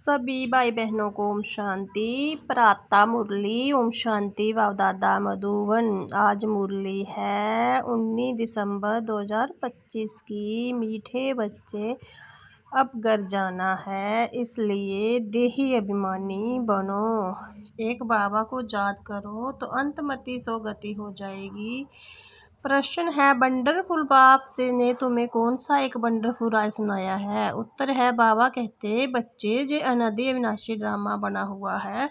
सभी भाई बहनों को ओम शांति। प्राता मुरली ओम शांति वावदादा मधुवन। आज मुरली है 19 दिसंबर 2025 की। मीठे बच्चे अब घर जाना है, इसलिए देही अभिमानी बनो। एक बाबा को याद करो तो अंतमति सो गति हो जाएगी। प्रश्न है, वंडरफुल बाप से ने तुम्हें कौन सा एक वंडरफुल राय सुनाया है? उत्तर है, बाबा कहते बच्चे जे अनादि अविनाशी ड्रामा बना हुआ है,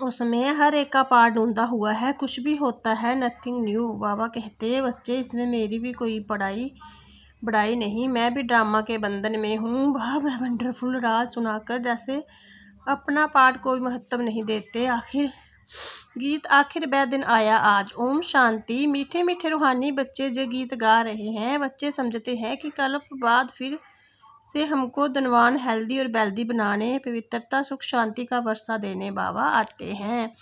उसमें हर एक का पार्ट ढूंढा हुआ है, कुछ भी होता है नथिंग न्यू। बाबा कहते बच्चे इसमें मेरी भी कोई बड़ाई नहीं, मैं भी ड्रामा के बंधन में हूँ। वाह वंडरफुल राज सुनाकर जैसे अपना पार्ट कोई महत्व नहीं देते। आखिर वह दिन आया आज। ओम शांति। मीठे मीठे रूहानी बच्चे जो गीत गा रहे हैं, बच्चे समझते हैं कि कल बाद फिर से हमको धनवान हेल्दी और वेल्दी बनाने, पवित्रता सुख शांति का वर्षा देने बाबा आते हैं।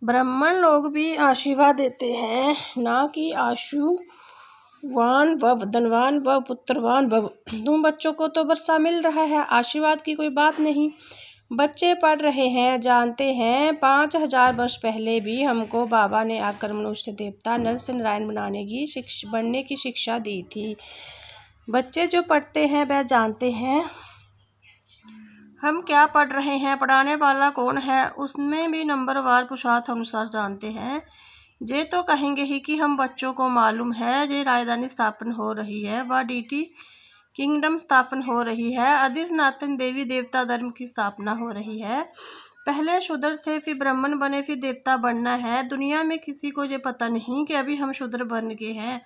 ब्राह्मण लोग भी आशीर्वाद देते हैं, ना कि आशुवान भव, धनवान भव, पुत्रवान भव। तुम बच्चों को तो वर्षा मिल रहा है, आशीर्वाद की कोई बात नहीं। बच्चे पढ़ रहे हैं, जानते हैं 5000 वर्ष पहले भी हमको बाबा ने आकर मनुष्य देवता नर से नारायण बनने की शिक्षा दी थी। बच्चे जो पढ़ते हैं वह जानते हैं हम क्या पढ़ रहे हैं, पढ़ाने वाला कौन है, उसमें भी नंबरवार पुरुषार्थ अनुसार जानते हैं। ये तो कहेंगे ही कि हम बच्चों को मालूम है ये राजधानी स्थापन हो रही है, वह डीटी किंगडम स्थापन हो रही है, आदि सनातन देवी देवता धर्म की स्थापना हो रही है। पहले शूद्र थे, फिर ब्राह्मण बने, फिर देवता बनना है। दुनिया में किसी को ये पता नहीं कि अभी हम शूद्र बन गए हैं।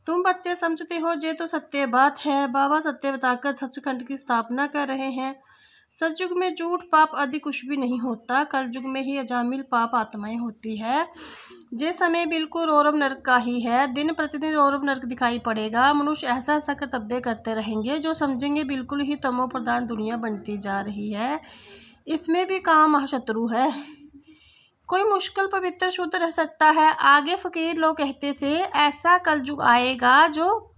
तुम बच्चे समझते हो ये तो सत्य बात है। बाबा सत्य बताकर सचखंड की स्थापना कर रहे हैं। सतयुग में झूठ पाप आदि कुछ भी नहीं होता, कलयुग में ही अजामिल पाप आत्माएं होती है। ये समय बिल्कुल रौरव नरक का ही है, दिन प्रतिदिन रौरव नरक दिखाई पड़ेगा। मनुष्य ऐसा ऐसा कर्तव्य करते रहेंगे जो समझेंगे बिल्कुल ही तमो प्रधान दुनिया बनती जा रही है। इसमें भी काम महाशत्रु है, कोई मुश्किल पवित्र शुद्ध रह सकता है। आगे फकीर लोग कहते थे ऐसा कलयुग आएगा जो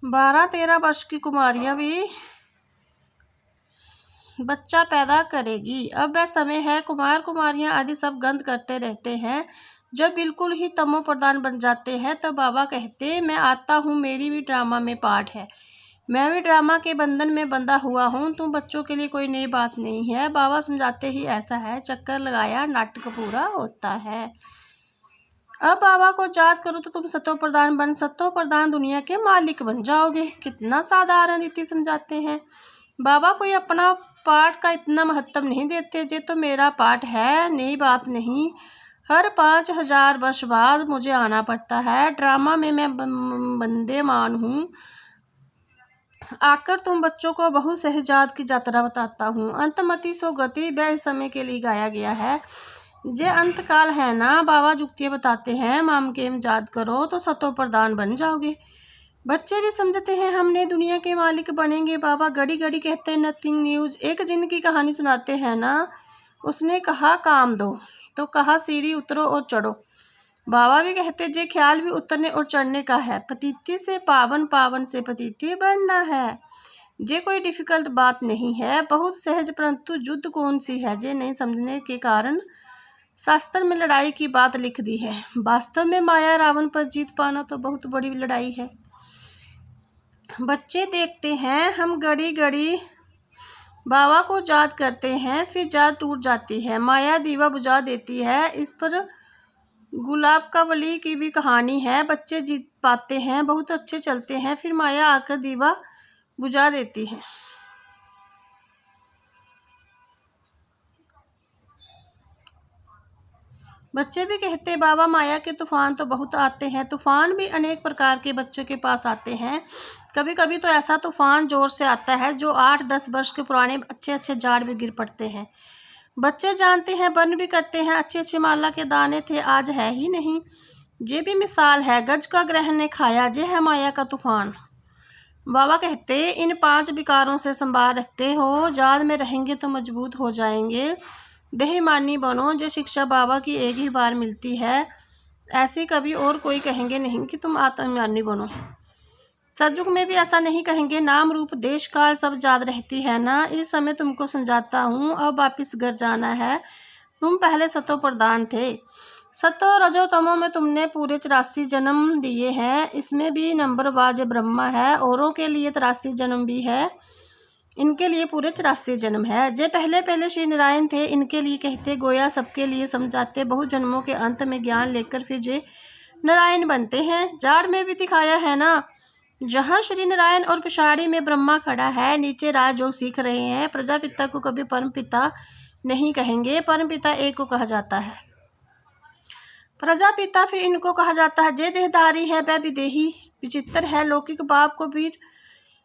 12-13 वर्ष की कुमारियां भी बच्चा पैदा करेगी। अब वह समय है, कुमार कुमारियां आदि सब गंध करते रहते हैं। जब बिल्कुल ही तमो प्रधान बन जाते हैं तो बाबा कहते मैं आता हूँ, मेरी भी ड्रामा में पार्ट है, मैं भी ड्रामा के बंधन में बंधा हुआ हूँ। तुम बच्चों के लिए कोई नई बात नहीं है, बाबा समझाते ही ऐसा है, चक्कर लगाया नाटक पूरा होता है। अब बाबा को याद करो तो तुम सतो प्रधान दुनिया के मालिक बन जाओगे। कितना साधारण रीति समझाते हैं। बाबा कोई अपना पाठ का इतना महत्व नहीं देते, ये तो मेरा पाठ है, नई बात नहीं। हर 5000 वर्ष बाद मुझे आना पड़ता है, ड्रामा में मैं बंदेमान हूँ। आकर तुम बच्चों को बहु सहजाद की यात्रा बताता हूँ। अंतमति सो गति वह इस समय के लिए गाया गया है। ये अंतकाल है ना, बाबा जुक्तियाँ बताते हैं, माम के याद करो तो सतो प्रधान बन जाओगे। बच्चे भी समझते हैं हमने दुनिया के मालिक बनेंगे। बाबा घड़ी घड़ी कहते हैं नथिंग न्यूज। एक जिन की कहानी सुनाते हैं ना, उसने कहा काम दो तो कहा सीढ़ी उतरो और चढ़ो। बाबा भी कहते जे ख्याल भी उतरने और चढ़ने का है, पतिति से पावन, पावन से पतिति बढ़ना है। ये कोई डिफिकल्ट बात नहीं है, बहुत सहज, परंतु युद्ध कौन सी है ये नहीं समझने के कारण शास्त्र में लड़ाई की बात लिख दी है। वास्तव में माया रावण पर जीत पाना तो बहुत बड़ी लड़ाई है। बच्चे देखते हैं हम घड़ी घड़ी बाबा को याद करते हैं, फिर याद टूट जाती है, माया दीवा बुझा देती है। इस पर गुलाब का वली की भी कहानी है। बच्चे जीत पाते हैं, बहुत अच्छे चलते हैं, फिर माया आकर दीवा बुझा देती है। बच्चे भी कहते बाबा माया के तूफान तो बहुत आते हैं। तूफान भी अनेक प्रकार के बच्चों के पास आते हैं। कभी कभी तो ऐसा तूफान जोर से आता है जो 8-10 वर्ष के पुराने अच्छे अच्छे झाड़ भी गिर पड़ते हैं। बच्चे जानते हैं, बर्न भी करते हैं, अच्छे अच्छे माला के दाने थे, आज है ही नहीं। ये भी मिसाल है, गज का ग्रहण ने खाया, ये है माया का तूफान। बाबा कहते इन 5 विकारों से संभाल रखते हो, याद में रहेंगे तो मजबूत हो जाएंगे। देहमानी बनो, जो शिक्षा बाबा की एक ही बार मिलती है, ऐसी कभी और कोई कहेंगे नहीं कि तुम आत्मज्ञानी बनो। सतयुग में भी ऐसा नहीं कहेंगे, नाम रूप देश काल सब याद रहती है ना। इस समय तुमको समझाता हूँ, अब वापिस घर जाना है। तुम पहले सतो प्रधान थे, सतो रजो तमो में तुमने पूरे 84 जन्म दिए हैं। इसमें भी नंबरबाज ब्रह्मा है, औरों के लिए 83 जन्म भी है, इनके लिए पूरे 84 जन्म है। जे पहले पहले श्री नारायण थे, इनके लिए कहते गोया सबके लिए समझाते। बहुत जन्मों के अंत में ज्ञान लेकर फिर जे नारायण बनते हैं। जाड़ में भी दिखाया है ना, जहाँ श्री नारायण और पिछाड़ी में ब्रह्मा खड़ा है, नीचे राज जो सीख रहे हैं। प्रजापिता को कभी परम पिता नहीं कहेंगे, परम पिता एक को कहा जाता है। प्रजापिता फिर इनको कहा जाता है। जे देहधारी है वह विदेही विचित्र है, लौकिक बाप को भी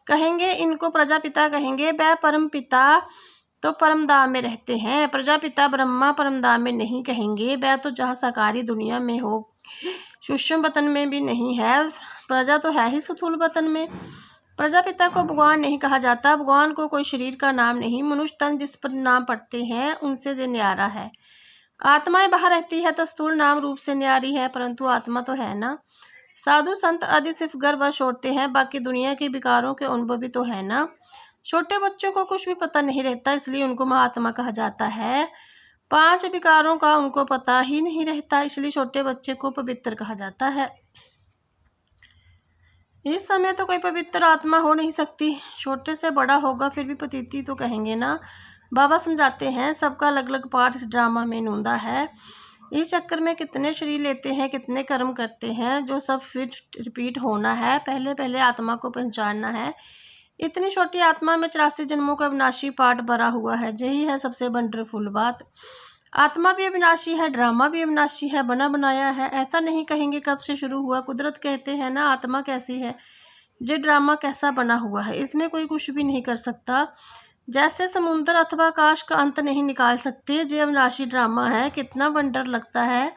कहेंगे, इनको प्रजापिता कहेंगे। वह परम पिता तो परमधाम में रहते हैं, प्रजापिता ब्रह्मा परमधाम में नहीं कहेंगे। वह तो जहाँ साकारी दुनिया में हो, सूक्ष्म वतन में भी नहीं है, प्रजा तो है ही स्थूल वतन में। प्रजापिता को भगवान नहीं कहा जाता, भगवान को कोई शरीर का नाम नहीं, मनुष्य तन जिस पर नाम पड़ते हैं उनसे जो न्यारा है। आत्माएं बाहर रहती है तो स्थूल नाम रूप से न्यारी है, परंतु आत्मा तो है ना। साधु संत आदि सिर्फ गर्भ छोड़ते हैं, बाकी दुनिया के विकारों के अनुभवी तो है ना। छोटे बच्चों को कुछ भी पता नहीं रहता, इसलिए उनको महात्मा कहा जाता है। 5 विकारों का उनको पता ही नहीं रहता, इसलिए छोटे बच्चे को पवित्र कहा जाता है। इस समय तो कोई पवित्र आत्मा हो नहीं सकती, छोटे से बड़ा होगा फिर भी पतिती तो कहेंगे ना। बाबा समझाते हैं, सबका अलग अलग पार्ट इस ड्रामा में नूंदा है। इस चक्कर में कितने शरीर लेते हैं, कितने कर्म करते हैं, जो सब फिर रिपीट होना है। पहले पहले आत्मा को पहचानना है। इतनी छोटी आत्मा में 84 जन्मों का अविनाशी पार्ट भरा हुआ है, यही है सबसे वंडरफुल बात। आत्मा भी अविनाशी है, ड्रामा भी अविनाशी है, बना बनाया है। ऐसा नहीं कहेंगे कब से शुरू हुआ, कुदरत कहते हैं ना आत्मा कैसी है, ये ड्रामा कैसा बना हुआ है, इसमें कोई कुछ भी नहीं कर सकता। जैसे समुद्र अथवा आकाश का अंत नहीं निकाल सकते, ये अविनाशी ड्रामा है। कितना वंडर लगता है,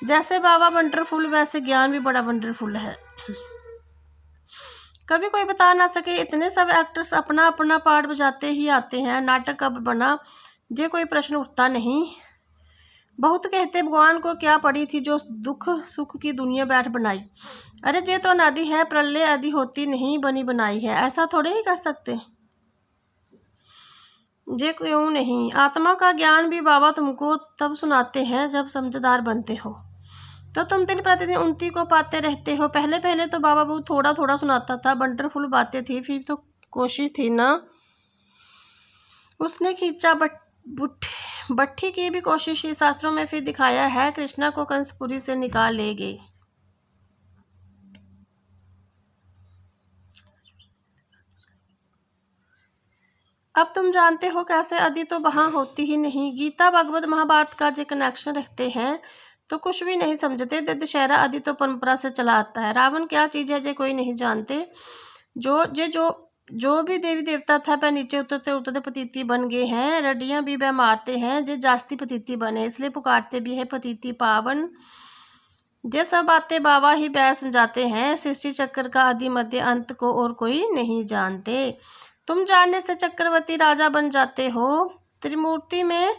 जैसे बाबा वंडरफुल वैसे ज्ञान भी बड़ा वंडरफुल है। कभी कोई बता ना सके, इतने सब एक्टर्स अपना अपना पार्ट बजाते ही आते हैं। नाटक कब बना, ये कोई प्रश्न उठता नहीं। बहुत कहते भगवान को क्या पड़ी थी जो दुख सुख की दुनिया बैठ बनाई। अरे ये तो अनादि है, प्रलय आदि होती नहीं, बनी बनाई है, ऐसा थोड़े ही कह सकते। ये क्यों नहीं, आत्मा का ज्ञान भी बाबा तुमको तब सुनाते हैं जब समझदार बनते हो, तो तुम दिन प्रतिदिन उन्नति को पाते रहते हो। पहले पहले तो बाबा बहुत थोड़ा थोड़ा सुनाता था, वंडरफुल बातें थी, फिर तो कोशिश थी ना, उसने खींचा भट्टी की भी कोशिश ही। शास्त्रों में फिर दिखाया है, कृष्णा को कंसपुरी से निकाल ले गए। अब तुम जानते हो कैसे, आदि तो वहाँ होती ही नहीं। गीता भागवत महाभारत का जो कनेक्शन रखते हैं तो कुछ भी नहीं समझते। दशहरा आदि तो परंपरा से चला आता है। रावण क्या चीज़ है जो कोई नहीं जानते। जो भी देवी देवता था वह नीचे उतरते उतरते पतिती बन गए हैं। रड्डियाँ भी वह मारते हैं, जो जास्ती पतिती बने, इसलिए पुकारते भी है पतिती पावन। ये सब बातें बाबा ही बैर समझाते हैं। सृष्टि चक्र का आदि मध्य अंत को और कोई नहीं जानते। तुम जानने से चक्रवर्ती राजा बन जाते हो। त्रिमूर्ति में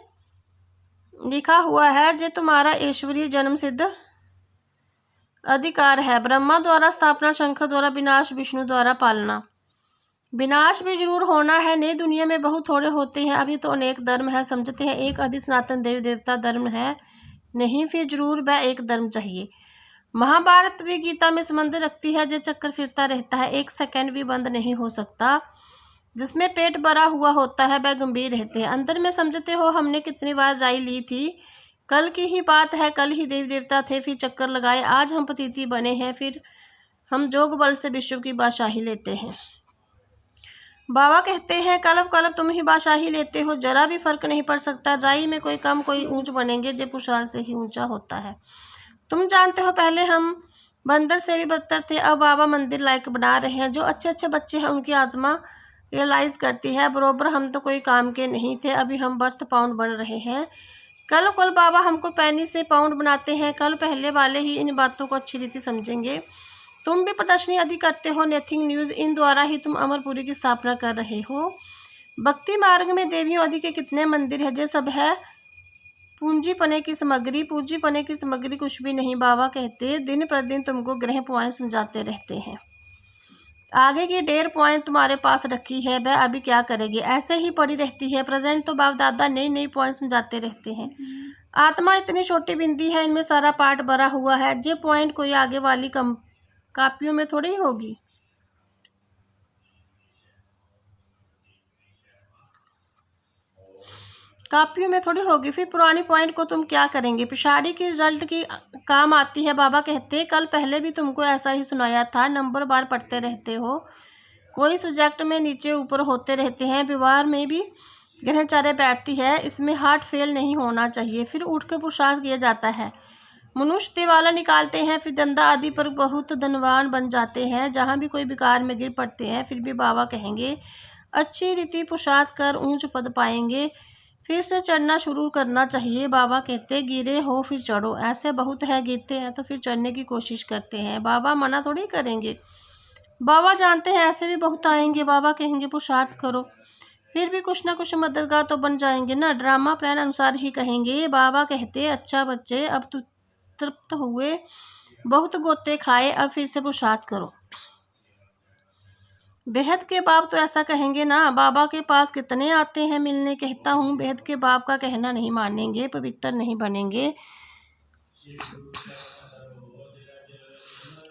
लिखा हुआ है, जे तुम्हारा ईश्वरीय जन्म सिद्ध अधिकार है। ब्रह्मा द्वारा स्थापना, शंकर द्वारा विनाश, विष्णु द्वारा पालना। विनाश भी जरूर होना है। नई दुनिया में बहुत थोड़े होते हैं, अभी तो अनेक धर्म है, समझते हैं एक आदि सनातन देवी देवता धर्म है, नहीं फिर जरूर वह एक धर्म चाहिए। महाभारत भी गीता में संबंध रखती है, जो चक्कर फिरता रहता है, एक सेकंड भी बंद नहीं हो सकता। जिसमें पेट भरा हुआ होता है वह गंभीर रहते हैं। अंदर में समझते हो हमने कितनी बार राय ली थी, कल की ही बात है, कल ही देवी देवता थे, फिर चक्कर लगाए, आज हम पतिती बने हैं, फिर हम जोग बल से विश्व की बादशाही लेते हैं। बाबा कहते हैं कलब कलब तुम ही बादशाही लेते हो, जरा भी फर्क नहीं पड़ सकता। राई में कोई कम कोई ऊंच बनेंगे, जो पुरुषार्थ से ही ऊंचा होता है। तुम जानते हो पहले हम बंदर से भी बदतर थे, अब बाबा मंदिर लायक बना रहे हैं। जो अच्छे अच्छे बच्चे हैं उनकी आत्मा रियलाइज़ करती है, बरोबर हम तो कोई काम के नहीं थे, अभी हम बर्थ पाउंड बन रहे हैं। कल कल बाबा हमको पैनी से पाउंड बनाते हैं, कल पहले वाले ही इन बातों को अच्छी रीति समझेंगे। तुम भी प्रदर्शनी आदि करते हो, नथिंग न्यूज़, इन द्वारा ही तुम अमरपुरी की स्थापना कर रहे हो। भक्ति मार्ग में देवियों आदि के कितने मंदिर है, ये सब है पूंजीपने की सामग्री। पूंजीपने की सामग्री कुछ भी नहीं, बाबा कहते दिन प्रतिदिन तुमको ग्रह पॉइंट समझाते रहते हैं। आगे की 1.5 पॉइंट तुम्हारे पास रखी है, वह अभी क्या करेगी? ऐसे ही पड़ी रहती है। प्रेजेंट तो बाप दादा नई नई पॉइंट समझाते रहते हैं। आत्मा इतनी छोटी बिंदी है, इनमें सारा पार्ट भरा हुआ है। ये पॉइंट कोई आगे वाली कापियों में थोड़ी होगी। कापियों में थोड़ी होगी। फिर पुरानी पॉइंट को तुम क्या करेंगे? पिछाड़ी की रिजल्ट की काम आती है। बाबा कहते कल पहले भी तुमको ऐसा ही सुनाया था, नंबर बार पढ़ते रहते हो, कोई सब्जेक्ट में नीचे ऊपर होते रहते हैं, व्यवहार में भी ग्रहचार्य बैठती है, इसमें हार्ट फेल नहीं होना चाहिए। फिर उठ कर पुरुषार्थ किया जाता है। मनुष्य दिवाला निकालते हैं, फिर धंधा आदि पर बहुत धनवान बन जाते हैं। जहाँ भी कोई विकार में गिर पड़ते हैं, फिर भी बाबा कहेंगे अच्छी रीति पुरुषार्थ कर ऊंच पद पाएंगे। फिर से चढ़ना शुरू करना चाहिए। बाबा कहते गिरे हो फिर चढ़ो। ऐसे बहुत है, गिरते हैं तो फिर चढ़ने की कोशिश करते हैं, बाबा मना थोड़ी करेंगे। बाबा जानते हैं ऐसे भी बहुत आएंगे। बाबा कहेंगे पुरुषार्थ करो, फिर भी कुछ ना कुछ मददगार तो बन जाएंगे ना। ड्रामा प्लान अनुसार ही कहेंगे। बाबा कहते अच्छा बच्चे, अब तो तृप्त हुए, बहुत गोते खाए, अब फिर से पुरुषार्थ करो। बेहद के बाप तो ऐसा कहेंगे ना। बाबा के पास कितने आते हैं मिलने, कहता हूँ बेहद के बाप का कहना नहीं मानेंगे, पवित्र नहीं बनेंगे।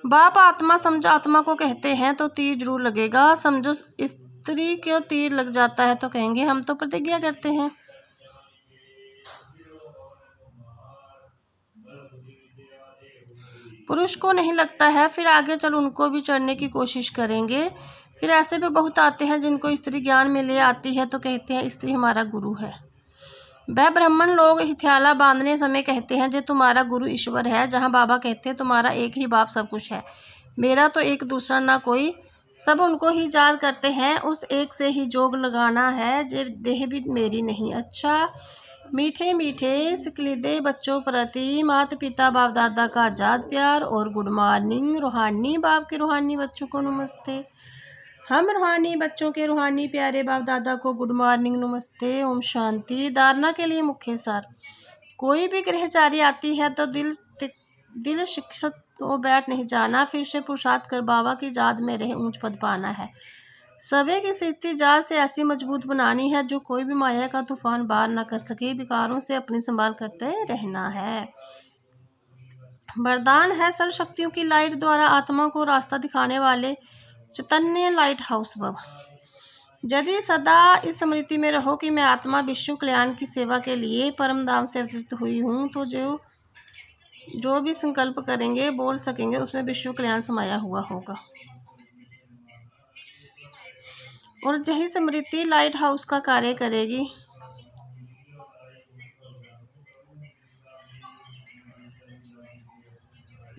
बाप आत्मा समझो, आत्मा को कहते हैं तो तीर जरूर लगेगा। समझो स्त्री को तीर लग जाता है तो कहेंगे हम तो प्रतिज्ञा करते हैं। पुरुष को नहीं लगता है, फिर आगे चल उनको भी चढ़ने की कोशिश करेंगे। फिर ऐसे भी बहुत आते हैं जिनको स्त्री ज्ञान में ले आती है तो कहते हैं स्त्री हमारा गुरु है। वह ब्राह्मण लोग हिथ्याला बांधने समय कहते हैं जे तुम्हारा गुरु ईश्वर है। जहाँ बाबा कहते हैं तुम्हारा एक ही बाप सब कुछ है, मेरा तो एक दूसरा ना कोई, सब उनको ही याद करते हैं, उस एक से ही जोग लगाना है, जे देह भी मेरी नहीं। अच्छा मीठे मीठे सिकलीदे बच्चों प्रति माता पिता बाप दादा का आजाद प्यार और गुड मॉर्निंग। रूहानी बाप के रूहानी बच्चों को नमस्ते। हम रूहानी बच्चों के रूहानी प्यारे बाप दादा को गुड मॉर्निंग, नमस्ते, ओम शांति। धारणा के लिए मुख्य सार। कोई भी ग्रहचारी आती है तो दिल शिक्षित तो बैठ नहीं जाना, फिर से पुरुषार्थ कर बाबा की याद में रहे ऊंच पद पाना है। सवे की स्थिति जात से ऐसी मजबूत बनानी है जो कोई भी माया का तूफान बार ना कर सके। विकारों से अपनी संभाल करते रहना है। वरदान है सर्व शक्तियों की लाइट द्वारा आत्मा को रास्ता दिखाने वाले चैतन्य लाइट हाउस भव। यदि सदा इस स्मृति में रहो कि मैं आत्मा विश्व कल्याण की सेवा के लिए परम धाम से अवतरित हुई हूँ, तो जो भी संकल्प करेंगे बोल सकेंगे उसमें विश्व कल्याण समाया हुआ होगा। और यही स्मृति लाइट हाउस का कार्य करेगी।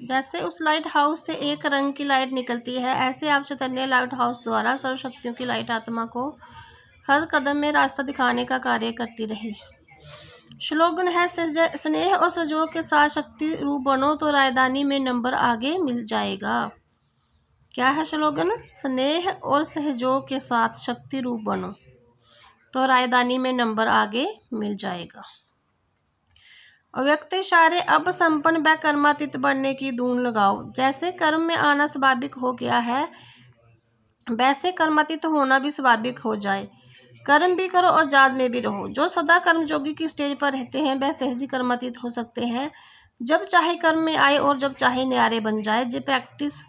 जैसे उस लाइट हाउस से एक रंग की लाइट निकलती है, ऐसे आप चैतन्य लाइट हाउस द्वारा सर्व शक्तियों की लाइट आत्मा को हर कदम में रास्ता दिखाने का कार्य करती रही। स्लोगन है स्नेह और सहयोग के साथ शक्ति रूप बनो तो राजधानी में नंबर आगे मिल जाएगा। क्या है स्लोगन? स्नेह और सहयोग के साथ शक्ति रूप बनो तो राजधानी में नंबर आगे मिल जाएगा। अव्यक्त इशारे अब संपन्न व कर्मातीत बनने की धून लगाओ। जैसे कर्म में आना स्वाभाविक हो गया है, वैसे कर्मातीत होना भी स्वाभाविक हो जाए। कर्म भी करो और याद में भी रहो। जो सदा कर्म जोगी की स्टेज पर रहते हैं वह सहजी कर्मातीत हो सकते हैं। जब चाहे कर्म में आए और जब चाहे न्यारे बन जाए। ये प्रैक्टिस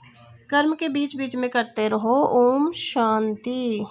कर्म के बीच बीच में करते रहो। ओम शांति।